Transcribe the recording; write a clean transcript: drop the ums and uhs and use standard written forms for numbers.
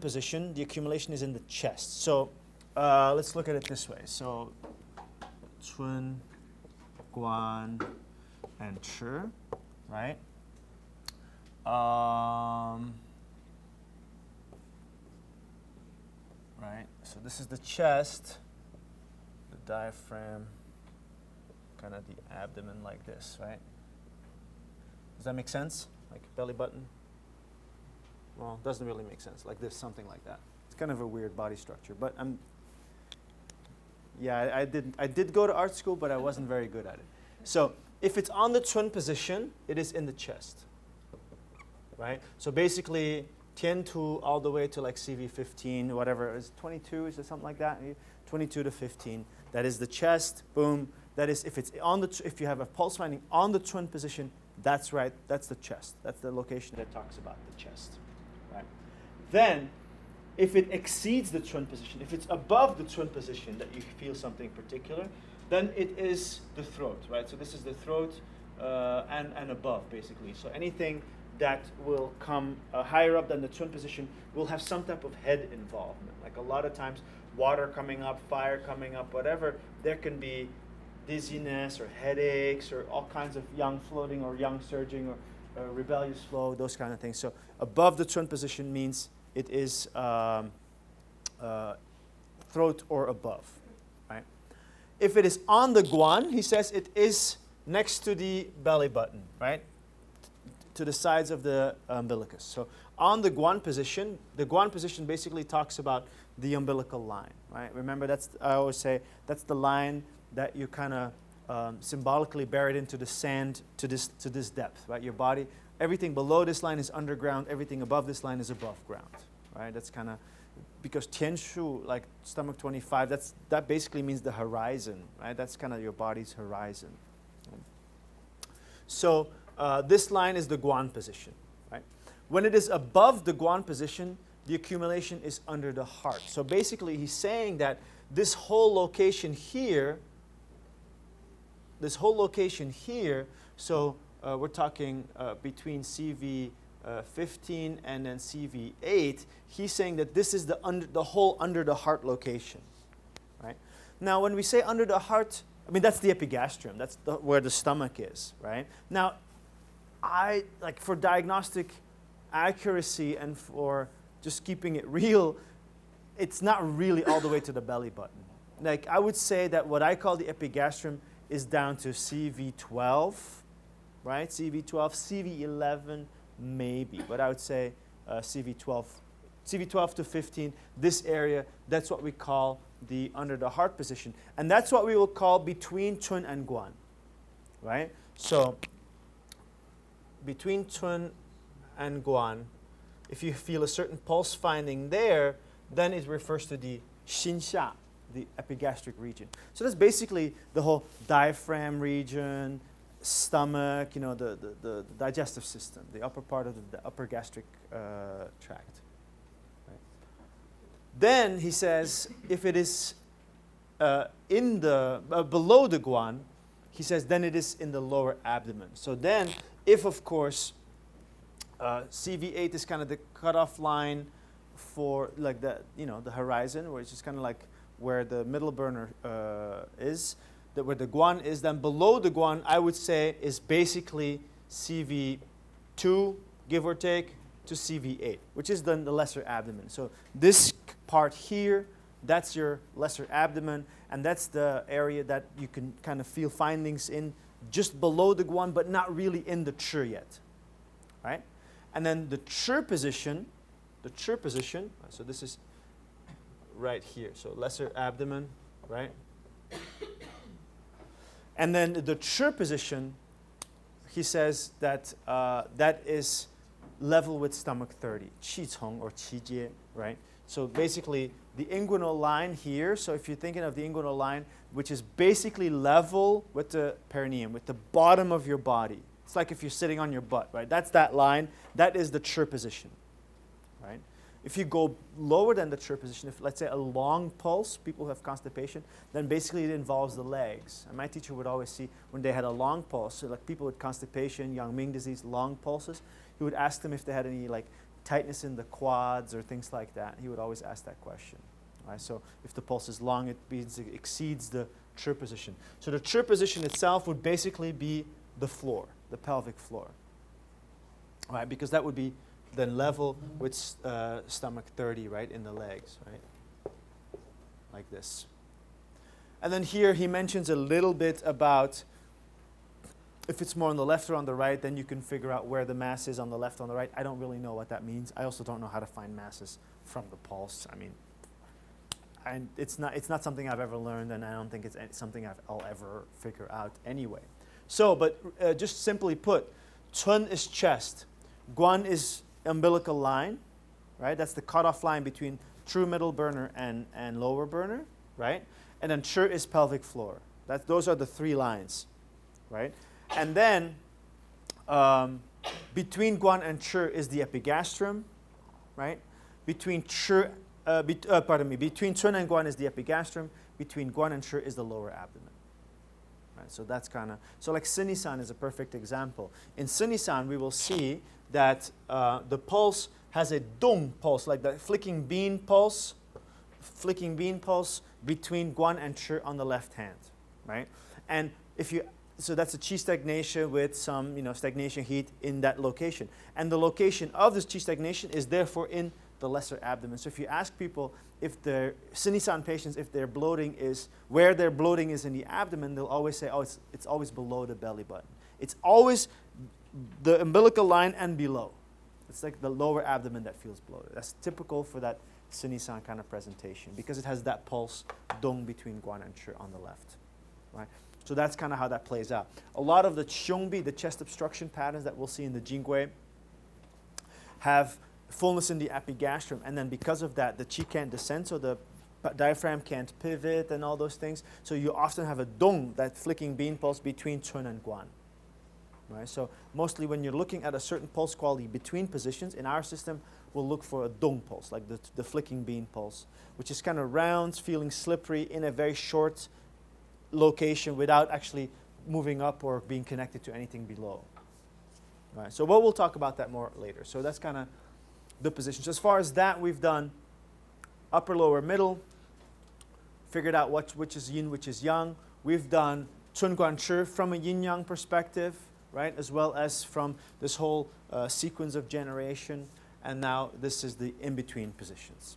position, the accumulation is in the chest. So let's look at it this way. So Chun, Guan, and Chi, right? Right. So this is the chest, the diaphragm, kind of the abdomen like this, right? Does that make sense? Like belly button? Well, it doesn't really make sense. Like this, something like that. It's kind of a weird body structure, but I did go to art school, but I wasn't very good at it. So if it's on the Chun position, it is in the chest, right? So basically, Tian Tu all the way to like CV15, whatever, is 22, is it something like that? 22 to 15. That is the chest, boom. That is, if it's on the, if you have a pulse finding on the Chun position, that's right, that's the chest. That's the location that talks about the chest, right? Then, if it exceeds the Chun position, if it's above the Chun position that you feel something particular, then it is the throat, right? So this is the throat and above, basically. So anything that will come higher up than the Chun position will have some type of head involvement. Like a lot of times, water coming up, fire coming up, whatever, there can be dizziness or headaches or all kinds of yang floating or yang surging or rebellious flow, those kind of things. So above the Chun position means it is throat or above, right? If it is on the Guan, he says it is next to the belly button, right? To the sides of the umbilicus. So on the Guan position basically talks about the umbilical line, right? Remember, I always say, that's the line that you kind of symbolically buried into the sand to this depth, right? Your body, everything below this line is underground, everything above this line is above ground, right? That's kind of, because Tian Shu, like stomach 25, that basically means the horizon, right? That's kind of your body's horizon. So this line is the Guan position, right? When it is above the Guan position, the accumulation is under the heart. So basically, he's saying that this whole location here, so we're talking between CV 15 and then CV8, he's saying that this is the whole under the heart location, right? Now, when we say under the heart, I mean, that's the epigastrium. That's where the stomach is, right? Now, for diagnostic accuracy and for just keeping it real, it's not really all the way to the belly button. Like, I would say that what I call the epigastrium is down to CV12, right? CV12, CV11, maybe. But I would say CV12 to 15, this area, that's what we call the under the heart position. And that's what we will call between Chun and Guan, right? So between Chun and Guan, if you feel a certain pulse finding there, then it refers to the Xinsha, the epigastric region. So that's basically the whole diaphragm region, stomach, the digestive system, the upper part of the upper gastric tract. Right. Then he says, if it is below the Guan, he says then it is in the lower abdomen. So then, if of course CV8 is kind of the cutoff line for like the horizon, where it's just kind of like where the middle burner is, where the Guan is, then below the Guan, I would say, is basically CV2, give or take, to CV8, which is then the lesser abdomen. So this part here, that's your lesser abdomen, and that's the area that you can kind of feel findings in just below the Guan, but not really in the Chi yet, right? And then the Chi position, so this is right here, so lesser abdomen, right? And then the Chi position, he says that that is level with stomach 30, qi cong or qi jie, right? So basically, the inguinal line here, so if you're thinking of the inguinal line, which is basically level with the perineum, with the bottom of your body. It's like if you're sitting on your butt, right? That's that line. That is the Chi position, right? If you go lower than the Chi position, if let's say a long pulse, people who have constipation, then basically it involves the legs. And my teacher would always see when they had a long pulse, so like people with constipation, Yang Ming disease, long pulses, he would ask them if they had any like tightness in the quads or things like that, he would always ask that question. Right? So if the pulse is long, it means it exceeds the Chi position. So the Chi position itself would basically be the floor, the pelvic floor. Right? Because that would be then level with stomach 30, right, in the legs, right? Like this. And then here he mentions a little bit about if it's more on the left or on the right, then you can figure out where the mass is on the left or on the right. I don't really know what that means. I also don't know how to find masses from the pulse. I mean, and it's not something I've ever learned, and I don't think it's something I'll ever figure out anyway. So, but just simply put, Chun is chest, Guan is umbilical line, right? That's the cutoff line between true middle burner and lower burner, right? And then Chi is pelvic floor. Those are the three lines, right? And then between Guan and Chi is the epigastrium, right? Between Chun and Guan is the epigastrium. Between Guan and Chi is the lower abdomen. Right? So that's kind of, so like Sinisan is a perfect example. In Sinisan, we will see that the pulse has a dong pulse, like the flicking bean pulse between Guan and Chi on the left hand, right? And so that's a Chi stagnation with some, stagnation heat in that location. And the location of this Chi stagnation is therefore in the lesser abdomen. So if you ask people if their Sinisan patients, if their bloating is, where their bloating is in the abdomen, they'll always say, oh, it's always below the belly button. It's always the umbilical line and below. It's like the lower abdomen that feels bloated. That's typical for that Sinisan kind of presentation because it has that pulse dong between Guan and Chi on the left, right? So that's kind of how that plays out. A lot of the Xiongbi, the chest obstruction patterns that we'll see in the Jingui, have fullness in the epigastrium, and then because of that, the Chi can't descend, so the diaphragm can't pivot and all those things. So you often have a dong, that flicking bean pulse between Chun and Guan. Right? So mostly when you're looking at a certain pulse quality between positions, in our system, we'll look for a dong pulse, like the flicking bean pulse, which is kind of round, feeling slippery in a very short location without actually moving up or being connected to anything below. Right? So we'll talk about that more later. So that's kind of the positions. As far as that, we've done upper, lower, middle, figured out which is yin, which is yang. We've done Chun Guan Chi from a yin-yang perspective, right, as well as from this whole sequence of generation. And now this is the in-between positions.